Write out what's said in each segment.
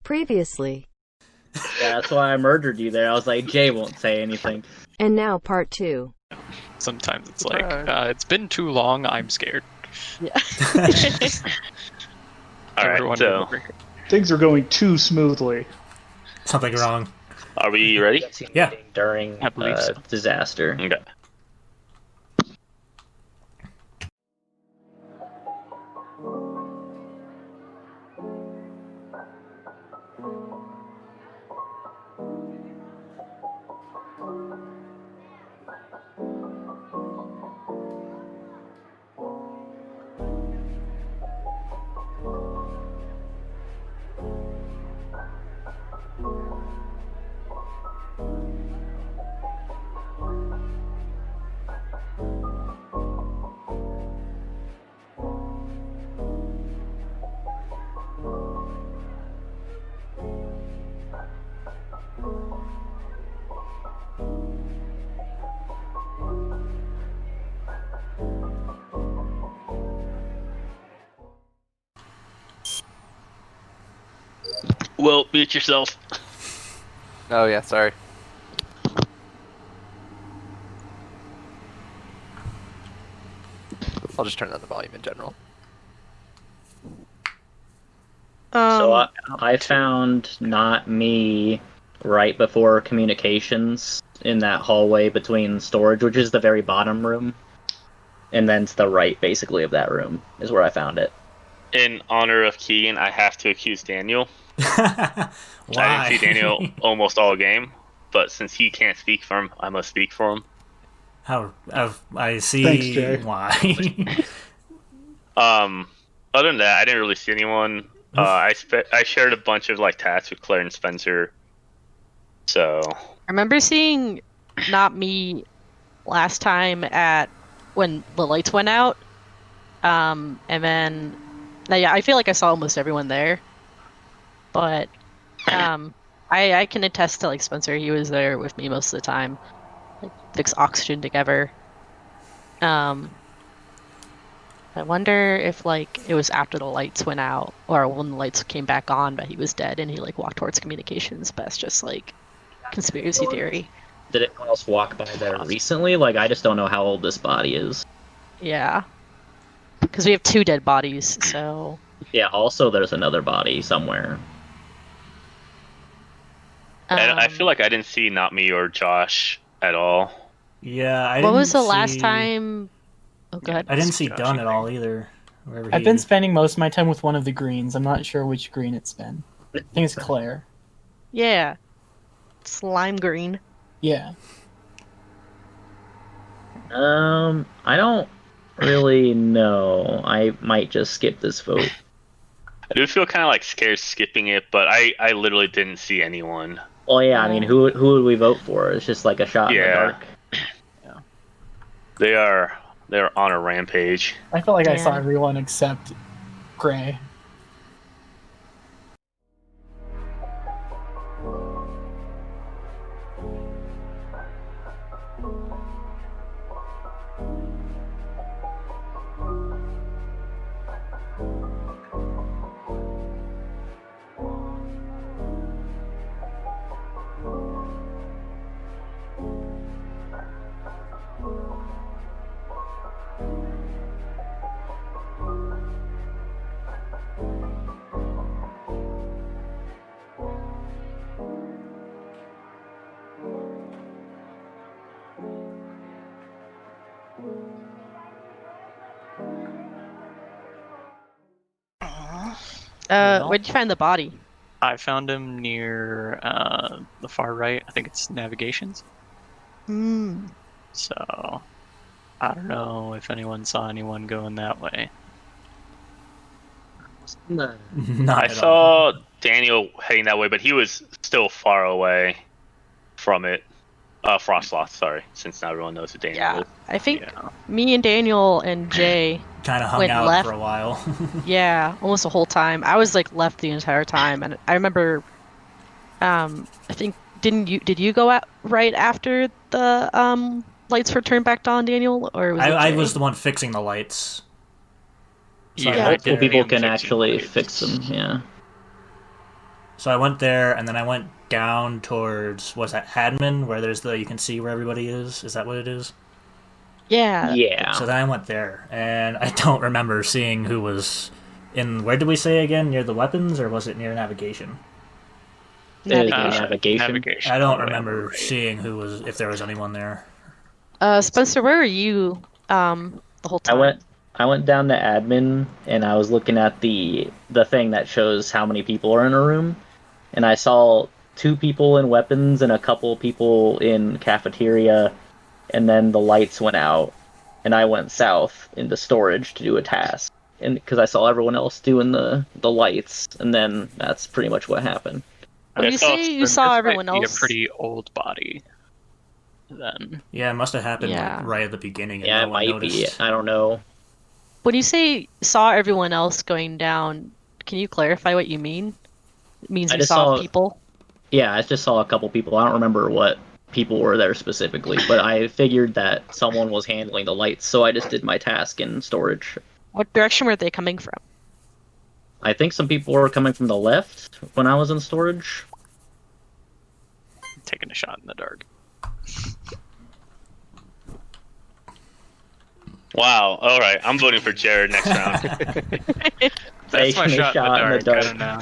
Previously. Yeah, that's why I murdered you there. I was like, Jay won't say anything. And now part 2. Sometimes it's like, it's been too long, I'm scared. Yeah. Alright, so things are going too smoothly. Something wrong. Are we ready? Yeah. During I believe so. disaster. Okay. Well, mute yourself. Oh yeah, sorry. I'll just turn down the volume in general. So I found not me right before communications in that hallway between storage, which is the very bottom room. And then to the right, basically, of that room is where I found it. In honor of Keegan, I have to accuse Daniel. Why? I didn't see Daniel almost all game, but since he can't speak for him, I must speak for him. How? I see. Thanks, Jay. Why? Other than that, I didn't really see anyone. I shared a bunch of tats with Claire and Spencer. So I remember seeing not me last time when the lights went out. And then yeah, I feel like I saw almost everyone there. But I can attest to Spencer. He was there with me most of the time. Fix oxygen together. I wonder if it was after the lights went out or when the lights came back on, but he was dead and he walked towards communications. But it's just conspiracy theory. Did anyone else walk by there recently? I just don't know how old this body is. Yeah, because we have 2 dead bodies. So yeah. Also, there's another body somewhere. and I feel like I didn't see not me or Josh at all. Yeah. What was the last time? Oh, go ahead. I didn't see Dunn at all either. I've been spending most of my time with one of the greens. I'm not sure which green it's been. I think it's Claire. Yeah. Slime green. Yeah. I don't really know. I might just skip this vote. I do feel kind of scared skipping it, but I literally didn't see anyone. Well, yeah. I mean, who would we vote for? It's just a shot in the dark. Yeah. They're on a rampage. I felt like I saw everyone except Gray. Where'd you find the body? I found him near the far right. I think it's Navigations. So I don't know if anyone saw anyone going that way. I saw Daniel heading that way, but he was still far away from it. Frostloth, sorry, since not everyone knows who Daniel is. I think me and Daniel and Jay kind of hung out left for a while. Yeah, almost the whole time. I was left the entire time, and I remember. I think did you go out right after the lights were turned back on, Daniel, or was I was the one fixing the lights. So multiple people can actually fix them. Yeah. So I went there, and then I went down towards, what's that, admin, where there's you can see where everybody is? Is that what it is? Yeah. Yeah. So then I went there, and I don't remember seeing who was in, where did we say again? Near the weapons, or was it near navigation? Navigation. I don't remember seeing if there was anyone there. Spencer, where were you the whole time? I went down to admin, and I was looking at the thing that shows how many people are in a room, and I saw 2 people in weapons and a couple people in cafeteria, and then the lights went out, and I went south into storage to do a task, and because I saw everyone else doing the lights, and then that's pretty much what happened. When you say you saw everyone else, a pretty old body. Then Yeah, it must have happened like, right at the beginning. And Yeah, no it one might noticed. be. I don't know. when you say saw everyone else going down, can you clarify what you mean? It means I you just saw saw- people. Yeah, I just saw a couple people. I don't remember what people were there specifically, but I figured that someone was handling the lights, so I just did my task in storage. What direction were they coming from? I think some people were coming from the left when I was in storage. taking a shot in the dark. Wow. All right. I'm voting for Jared next round. That's my Taking a shot in the dark. I don't know.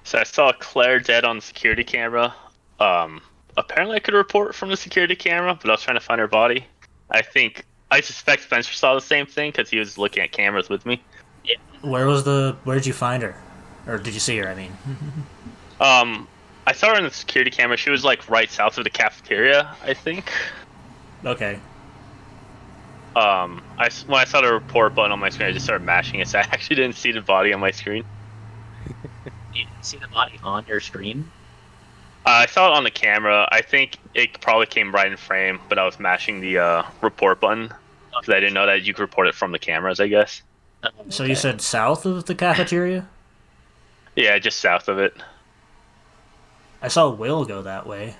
So I saw Claire dead on the security camera. Apparently I could report from the security camera, but I was trying to find her body. I suspect Spencer saw the same thing because he was looking at cameras with me. Where'd you find her? Or did you see her, I mean? I saw her in the security camera. She was like right south of the cafeteria, I think. Okay. When I saw the report button on my screen, I just started mashing it, so I actually didn't see the body on my screen. You didn't see the body on your screen? I saw it on the camera. I think it probably came right in frame, but I was mashing the report button because I didn't know that you could report it from the cameras, I guess. So you said south of the cafeteria? Yeah, just south of it. I saw Will go that way.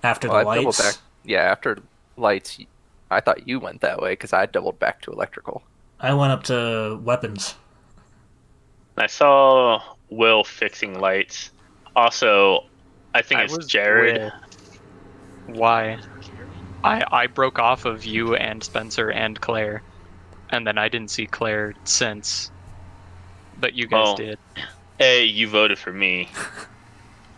After the I lights. doubled back. Yeah, after lights, I thought you went that way because I doubled back to electrical. I went up to weapons. I saw Will fixing lights. Also, I think it's Jared. Why? I broke off of you and Spencer and Claire, and then I didn't see Claire since. But you guys did. A, you voted for me.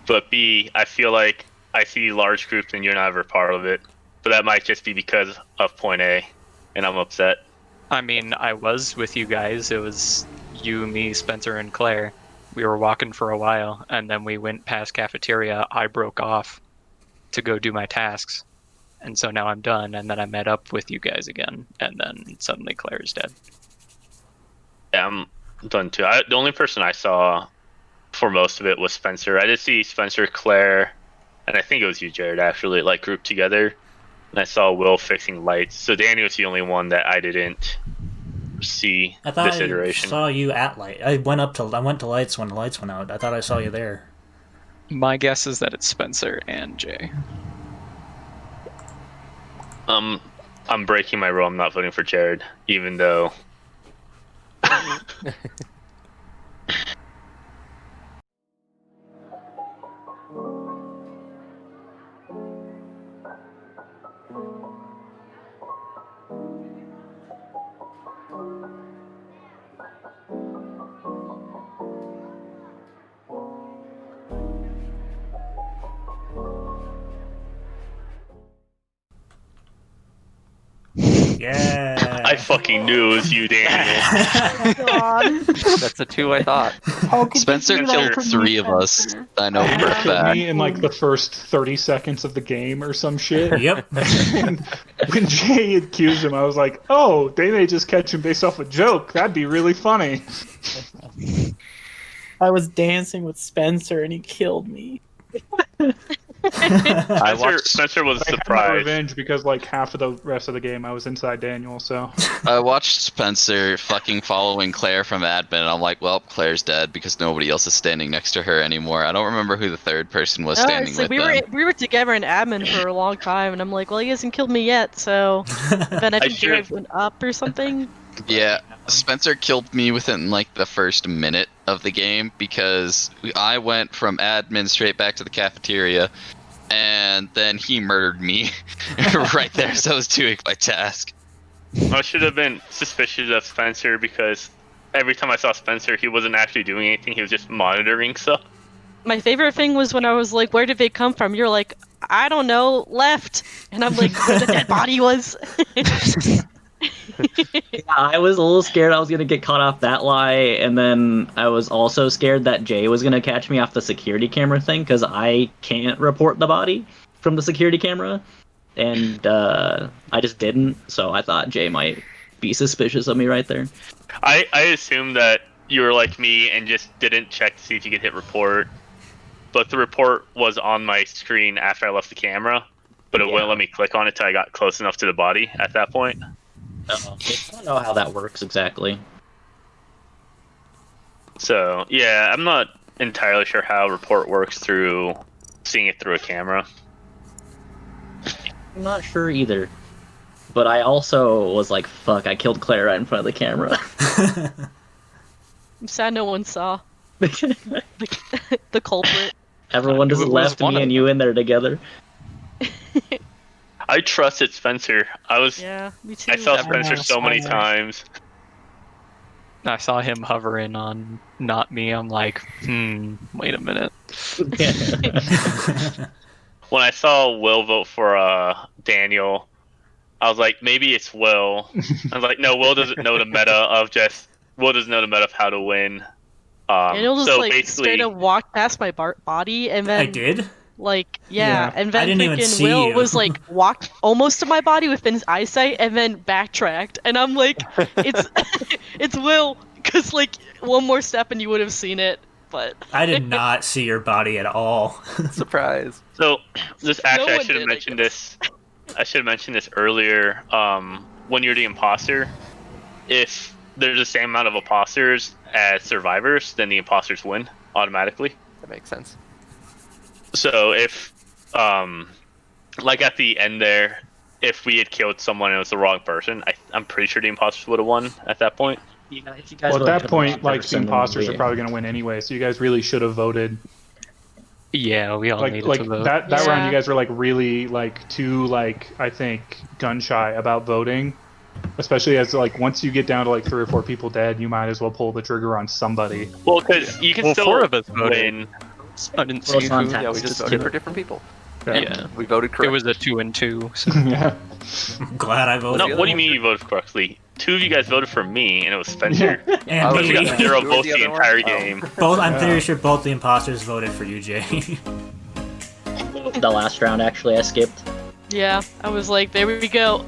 But B, I feel like I see large groups and you're not ever part of it. But that might just be because of point A, and I'm upset. I mean, I was with you guys. It was you, me, Spencer, and Claire. We were walking for a while, and then we went past cafeteria. I broke off to go do my tasks, and so now I'm done, and then I met up with you guys again, and then suddenly Claire's dead. Yeah, I'm done too. The only person I saw for most of it was Spencer. I did see Spencer, Claire, and I think it was you, Jared, actually, like grouped together. And I saw Will fixing lights. So Danny was the only one that I didn't see this iteration. I saw you at light. I went to lights when the lights went out. I thought I saw you there. My guess is that it's Spencer and Jay. I'm breaking my rule. I'm not voting for Jared, even though. Yeah. I fucking knew it was you, Daniel. God. That's a 2, I thought. How could you Spencer do that killed for me, 3 of us. Spencer? I know for a Killed fact. me in like the first 30 seconds of the game or some shit. Yep. And when Jay accused him, I was like, oh, they may just catch him based off a joke. That'd be really funny. I was dancing with Spencer and he killed me. I watched, Spencer was I had my surprised. revenge because like half of the rest of the game I was inside Daniel, so. I watched Spencer fucking following Claire from admin, and I'm like, well, Claire's dead because nobody else is standing next to her anymore. I don't remember who the third person was standing with we them. were together in admin for a long time, and I'm like, well, he hasn't killed me yet, so then I think should've- Jared went up or something. Yeah, Spencer killed me within like the first minute of the game because I went from admin straight back to the cafeteria, and then he murdered me right there, so I was doing my task. I should have been suspicious of Spencer because every time I saw Spencer, he wasn't actually doing anything. He was just monitoring stuff. My favorite thing was when I was like, where did they come from? You're like, I don't know, left. And I'm like, where the dead body was. Yeah, I was a little scared I was gonna get caught off that lie, and then I was also scared that Jay was gonna catch me off the security camera thing, because I can't report the body from the security camera, and I just didn't, so I thought Jay might be suspicious of me right there. I assumed that you were like me and just didn't check to see if you could hit report, but the report was on my screen after I left the camera, but it wouldn't let me click on it till I got close enough to the body at that point. I don't know how that works exactly. So, yeah, I'm not entirely sure how report works through seeing it through a camera. I'm not sure either. But I also was like, fuck, I killed Claire right in front of the camera. I'm sad no one saw the culprit. Everyone just It was left one me of and you in there together. I trusted Spencer. Yeah, me too. I saw Yeah, Spencer so many Spencer. times. I saw him hovering on not me. I'm like, wait a minute. When I saw Will vote for Daniel, I was like, maybe it's Will. I was like, no, Will doesn't know the meta of how to win. Daniel just so like basically, straight up walked past my body, and then I did? like Yeah. and I then didn't even freaking see Will you. was like walked almost to my body within his eyesight, and then backtracked, and I'm like, it's it's Will, because like one more step and you would have seen it, but I did not see your body at all. Surprise. so this actually, one I should have did, I mentioned guess. this. I should have mentioned this earlier. When you're the imposter, if there's the same amount of imposters as survivors, then the imposters win automatically. That makes sense. So if, like at the end there, if we had killed someone and it was the wrong person, I'm pretty sure the imposters would have won at that point. Yeah, if you guys Well, at voted that for the point, wrong like, the person, then imposters we- are probably going to win anyway, so you guys really should have voted. Yeah, we all Like needed to vote. that Yeah. round, you guys were, like, really, like, too, like, I think, gun-shy about voting. Especially as, like, once you get down to, like, 3 or 4 people dead, you might as well pull the trigger on somebody. Well, because you can still 4 of us win. voted. I didn't see Well, it's on who. tap. Yeah, we It's just just voted two. for different people. Yeah. We voted It correctly. was a 2 and 2. So. Yeah. I'm glad I voted. No, what do you mean you voted correctly? 2 of you guys voted for me, and it was Spencer. And Oh, But you me. got 0 Who was both the the other one? entire Oh. game. Both, I'm Yeah. pretty sure both the imposters voted for you, Jay. The last round, actually, I skipped. yeah, I was like, there we go.